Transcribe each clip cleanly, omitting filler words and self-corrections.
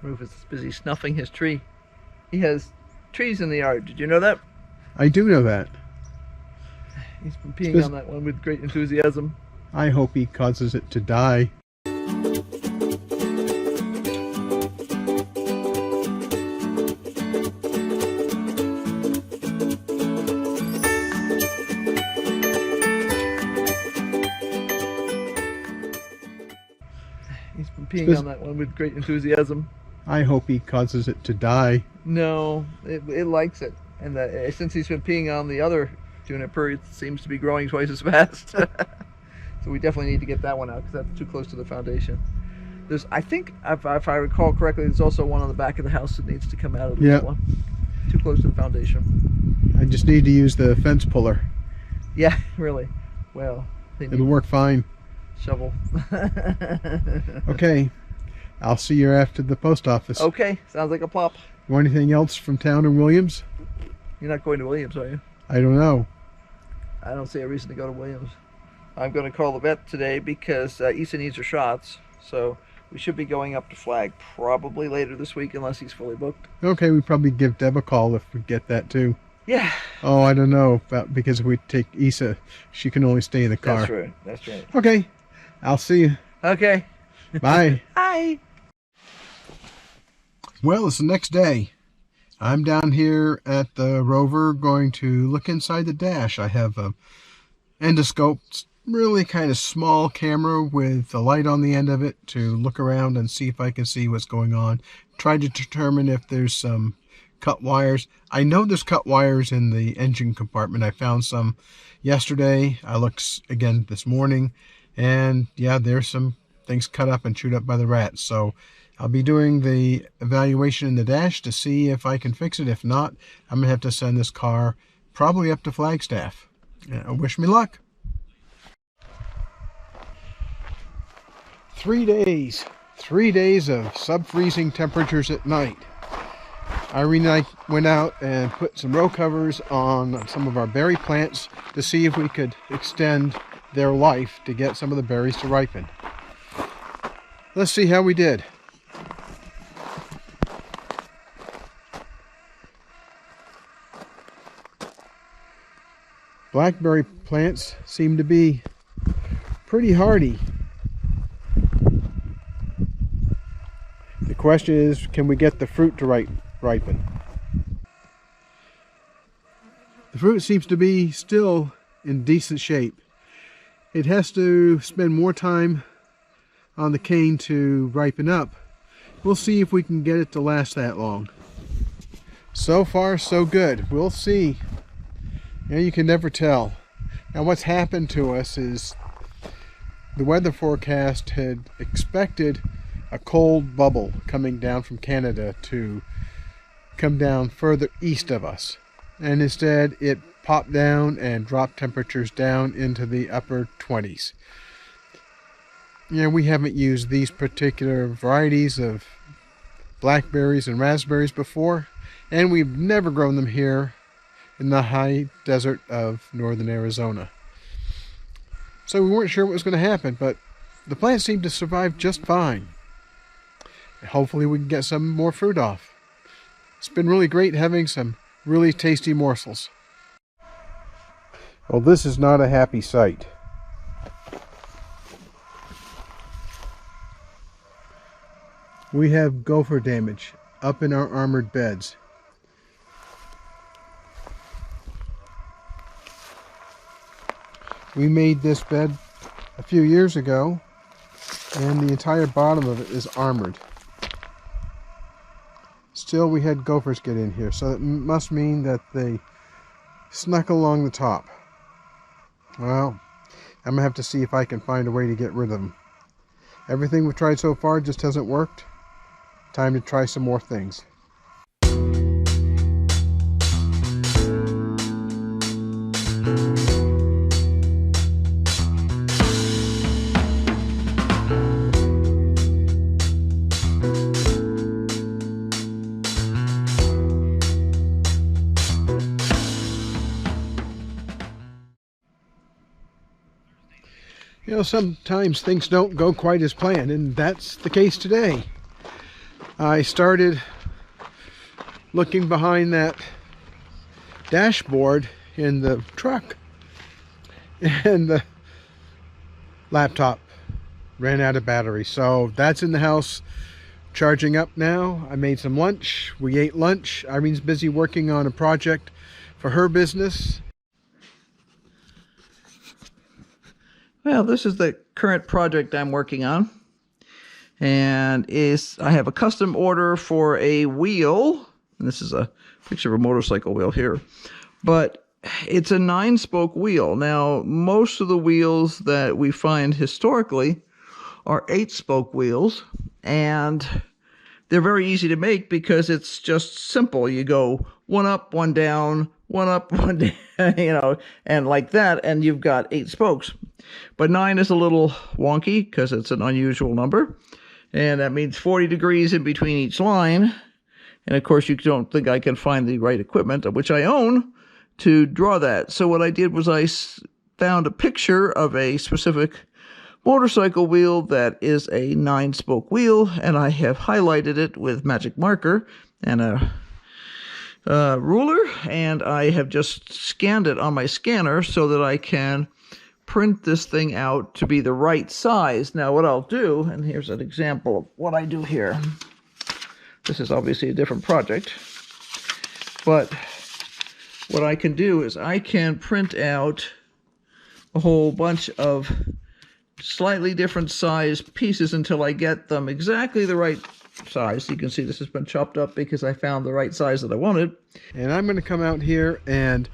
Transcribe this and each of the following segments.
Rufus is busy snuffing his tree. He has trees in the yard. Did you know that? I do know that. He's been peeing on that one with great enthusiasm. I hope he causes it to die. He's been peeing on that one with great enthusiasm. I hope he causes it to die. No, it likes it. And since he's been peeing on the other juniper, it seems to be growing twice as fast. So we definitely need to get that one out because that's too close to the foundation. There's, I think, if I recall correctly, there's also one on the back of the house that needs to come out of this one. Too close to the foundation. I just need to use the fence puller. Yeah, really. Well, it'll work fine. Shovel. Okay, I'll see you after the post office. Okay, sounds like a plop. You want anything else from town in Williams? You're not going to Williams, are you? I don't know. I don't see a reason to go to Williams. I'm going to call the vet today because Issa needs her shots, so we should be going up to Flag probably later this week unless he's fully booked. Okay, we probably give Deb a call if we get that too. Yeah. Oh, I don't know, because if we take Issa, she can only stay in the car. That's right, that's right. Okay, I'll see you. Okay. Bye. Bye. Well, it's the next day. I'm down here at the Rover going to look inside the dash. I have a endoscope, really kind of small camera with a light on the end of it to look around and see if I can see what's going on. Try to determine if there's some cut wires. I know there's cut wires in the engine compartment. I found some yesterday. I looked again this morning, and yeah, there's some things cut up and chewed up by the rats. So I'll be doing the evaluation in the dash to see if I can fix it. If not, I'm gonna have to send this car probably up to Flagstaff. Wish me luck. 3 days. 3 days of sub-freezing temperatures at night. Irene and I went out and put some row covers on some of our berry plants to see if we could extend their life to get some of the berries to ripen. Let's see how we did. Blackberry plants seem to be pretty hardy. The question is, can we get the fruit to ripen? The fruit seems to be still in decent shape. It has to spend more time on the cane to ripen up. We'll see if we can get it to last that long. So far, so good. We'll see. You know, you can never tell. Now, what's happened to us is the weather forecast had expected a cold bubble coming down from Canada to come down further east of us. And instead, it popped down and dropped temperatures down into the upper 20s. You know, we haven't used these particular varieties of blackberries and raspberries before, and we've never grown them here in the high desert of northern Arizona. So we weren't sure what was going to happen, but the plants seemed to survive just fine. Hopefully we can get some more fruit off. It's been really great having some really tasty morsels. Well, this is not a happy sight. We have gopher damage up in our armored beds. We made this bed a few years ago, and the entire bottom of it is armored. Still, we had gophers get in here, so it must mean that they snuck along the top. Well, I'm gonna have to see if I can find a way to get rid of them. Everything we've tried so far just hasn't worked. Time to try some more things. You know, sometimes things don't go quite as planned, and that's the case today. I started looking behind that dashboard in the truck, and the laptop ran out of battery. So that's in the house charging up now. I made some lunch. We ate lunch. Irene's busy working on a project for her business. Well, this is the current project I'm working on, and I have a custom order for a wheel, and this is a picture of a motorcycle wheel here, but it's a 9-spoke wheel. Now, most of the wheels that we find historically are 8-spoke wheels, and they're very easy to make because it's just simple. You go one up, one down, one up, one down, you know, and like that, and you've got 8 spokes. But 9 is a little wonky because it's an unusual number, and that means 40 degrees in between each line. And of course, you don't think I can find the right equipment, which I own, to draw that. So what I did was I found a picture of a specific motorcycle wheel that is a 9-spoke wheel, and I have highlighted it with magic marker and a ruler, and I have just scanned it on my scanner so that I can print this thing out to be the right size. Now what I'll do, and here's an example of what I do here. This is obviously a different project, but what I can do is I can print out a whole bunch of slightly different size pieces until I get them exactly the right size. You can see this has been chopped up because I found the right size that I wanted. And I'm going to come out here and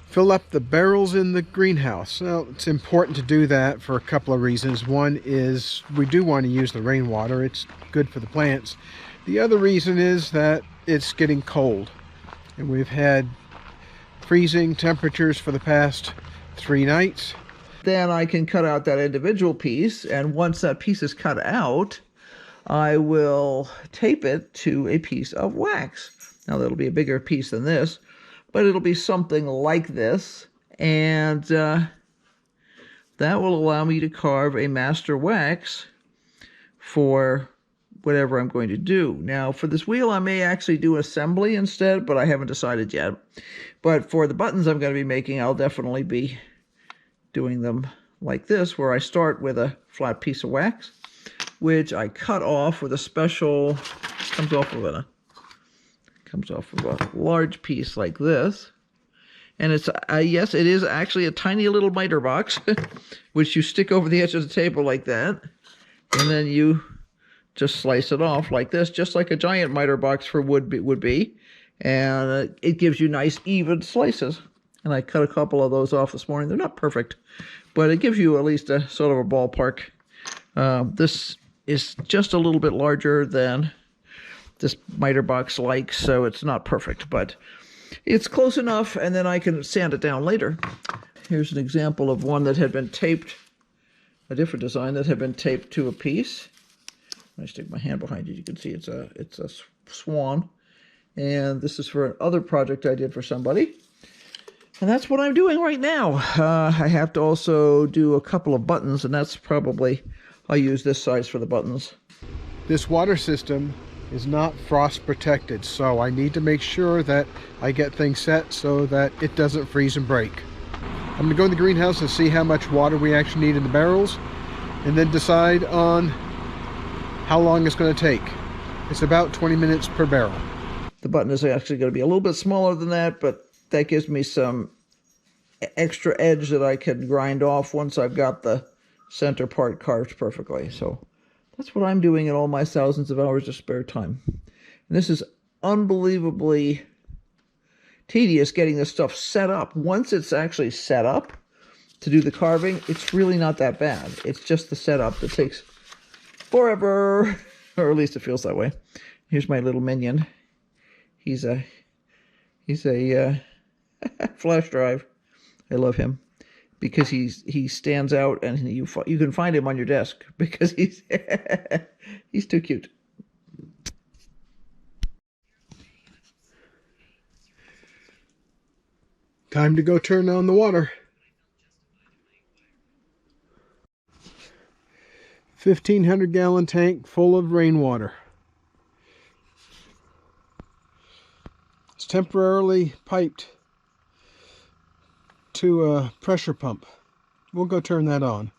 fill up the barrels in the greenhouse. Now, it's important to do that for a couple of reasons. One is we do want to use the rainwater. It's good for the plants. The other reason is that it's getting cold, and we've had freezing temperatures for the past 3 nights. Then I can cut out that individual piece, and once that piece is cut out, I will tape it to a piece of wax. Now, that'll be a bigger piece than this, but it'll be something like this, and that will allow me to carve a master wax for whatever I'm going to do. Now, for this wheel, I may actually do assembly instead, but I haven't decided yet. But for the buttons I'm going to be making, I'll definitely be doing them like this, where I start with a flat piece of wax, which I cut off with a special, comes off of a large piece like this. And it's, yes, it is actually a tiny little miter box, which you stick over the edge of the table like that. And then you just slice it off like this, just like a giant miter box for wood would be. And it gives you nice even slices. And I cut a couple of those off this morning. They're not perfect, but it gives you at least a sort of a ballpark. This is just a little bit larger than this miter box like, so it's not perfect, but it's close enough, and then I can sand it down later. Here's an example of one that had been taped, a different design that had been taped to a piece. When I stick my hand behind it, you can see it's a swan, and this is for another project I did for somebody. And that's what I'm doing right now. I have to also do a couple of buttons, and that's probably, I'll use this size for the buttons. This water system is not frost protected, so I need to make sure that I get things set so that it doesn't freeze and break. I'm going to go in the greenhouse and see how much water we actually need in the barrels, and then decide on how long it's going to take. It's about 20 minutes per barrel. The button is actually going to be a little bit smaller than that, but that gives me some extra edge that I can grind off once I've got the center part carved perfectly. So that's what I'm doing in all my thousands of hours of spare time. And this is unbelievably tedious, getting this stuff set up. Once it's actually set up to do the carving, it's really not that bad. It's just the setup that takes forever, or at least it feels that way. Here's my little minion. He's a flash drive. I love him because he stands out, and you can find him on your desk because he's he's too cute. Time to go turn on the water. 1,500 gallon tank full of rainwater. It's temporarily piped to a pressure pump. We'll go turn that on.